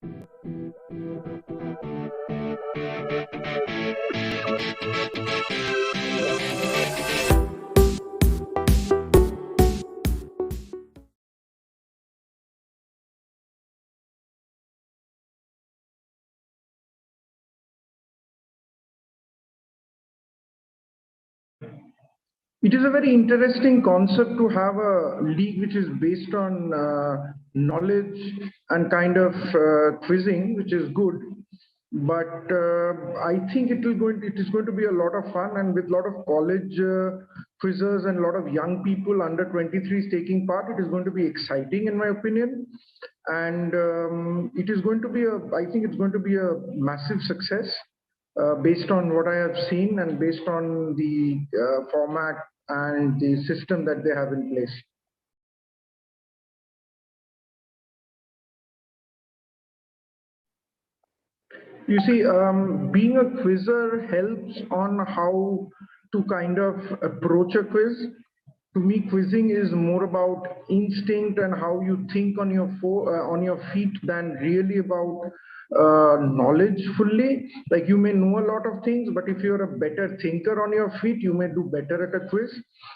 It is a very interesting concept to have a league which is based on knowledge and kind of quizzing, which is good. But I think it is going to be a lot of fun, and with a lot of college quizzers and a lot of young people under 23s taking part, it is going to be exciting, in my opinion. And it is going to be I think it's going to be a massive success based on what I have seen and based on the format and the system that they have in place. You see, being a quizzer helps on how to kind of approach a quiz. To me, quizzing is more about instinct and how you think on your feet than really about knowledge fully. Like, you may know a lot of things, but if you're a better thinker on your feet, you may do better at a quiz.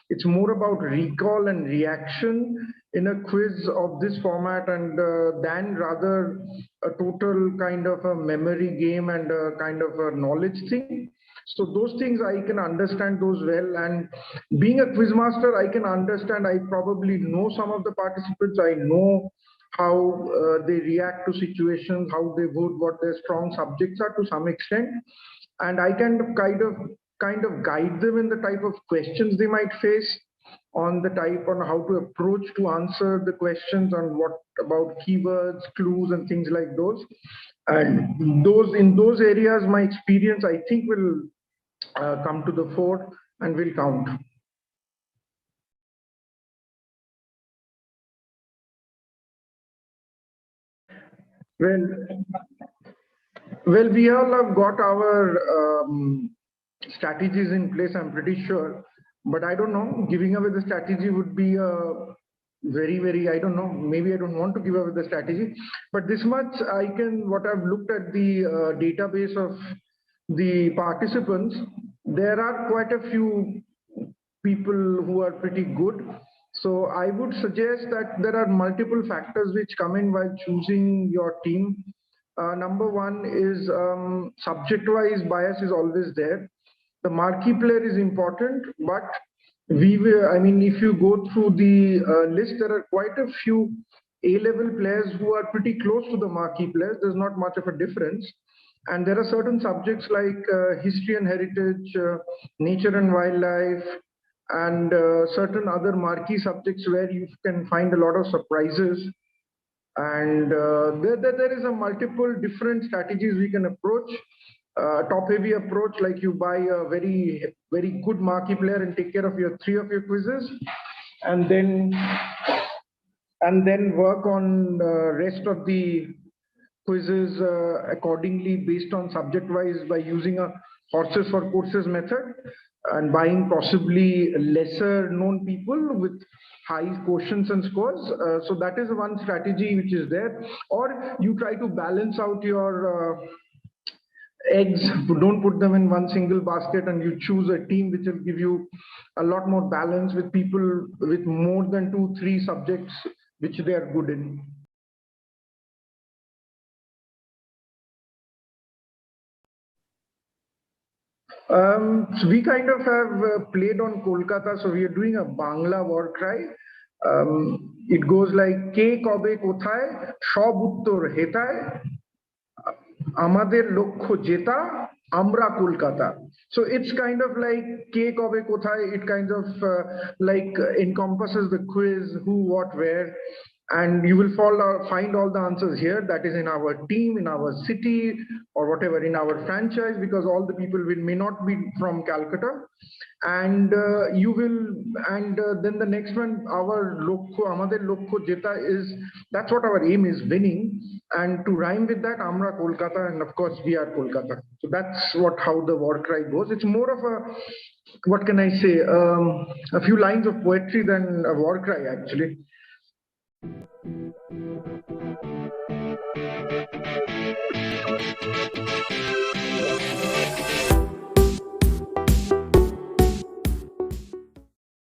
It's more about recall and reaction in a quiz of this format, and than rather a total kind of a memory game and a kind of a knowledge thing. So those things I can understand those well, and being a quiz master, I can understand. I probably know some of the participants. I know how they react to situations, how they vote, what their strong subjects are to some extent, and I can kind of guide them in the type of questions they might face, on the type on how to approach to answer the questions, on what about keywords, clues, and things like those. And those in those areas, my experience, I think, will come to the fore and will count. Well, well, we all have got our strategies in place, I'm pretty sure. But I don't know, giving away the strategy would be a very, I don't know, maybe I don't want to give away the strategy. But this much I can, what I've looked at the database of the participants, there are quite a few people who are pretty good. So I would suggest that there are multiple factors which come in while choosing your team. Number one is subject-wise bias is always there. The marquee player is important, but we will, I mean, if you go through the list, there are quite a few A-level players who are pretty close to the marquee players. There's not much of a difference. And there are certain subjects like history and heritage, nature and wildlife, and certain other marquee subjects where you can find a lot of surprises. And there is a multiple different strategies we can approach. Top heavy approach, like you buy a very good marquee player and take care of your three of your quizzes, and then work on the rest of the quizzes accordingly based on subject wise by using a horses for courses method, and buying possibly lesser known people with high quotients and scores. So that is one strategy which is there. Or you try to balance out your eggs, don't put them in one single basket, and you choose a team which will give you a lot more balance with people with more than 2 3 subjects which they are good in. So we kind of have played on Kolkata, so we are doing a Bangla war cry. It goes like কে কবে কোথায় সব উত্তর হেতায় আমাদের লক্ষ্য জেতা আমরা Kolkata. So it's kind of like কে কবে কোথায়. It kind of like encompasses the quiz, who, what, where, and you will find all the answers here. That is in our team, in our city, or whatever, in our franchise, because all the people may not be from Calcutta. And you will, and then the next one, our lokho, amader lokho jeta, is that's what our aim is, winning. And to rhyme with that, Amra Kolkata, and of course we are Kolkata. So that's how the war cry goes. It's more of a, what can I say, a few lines of poetry than a war cry, actually.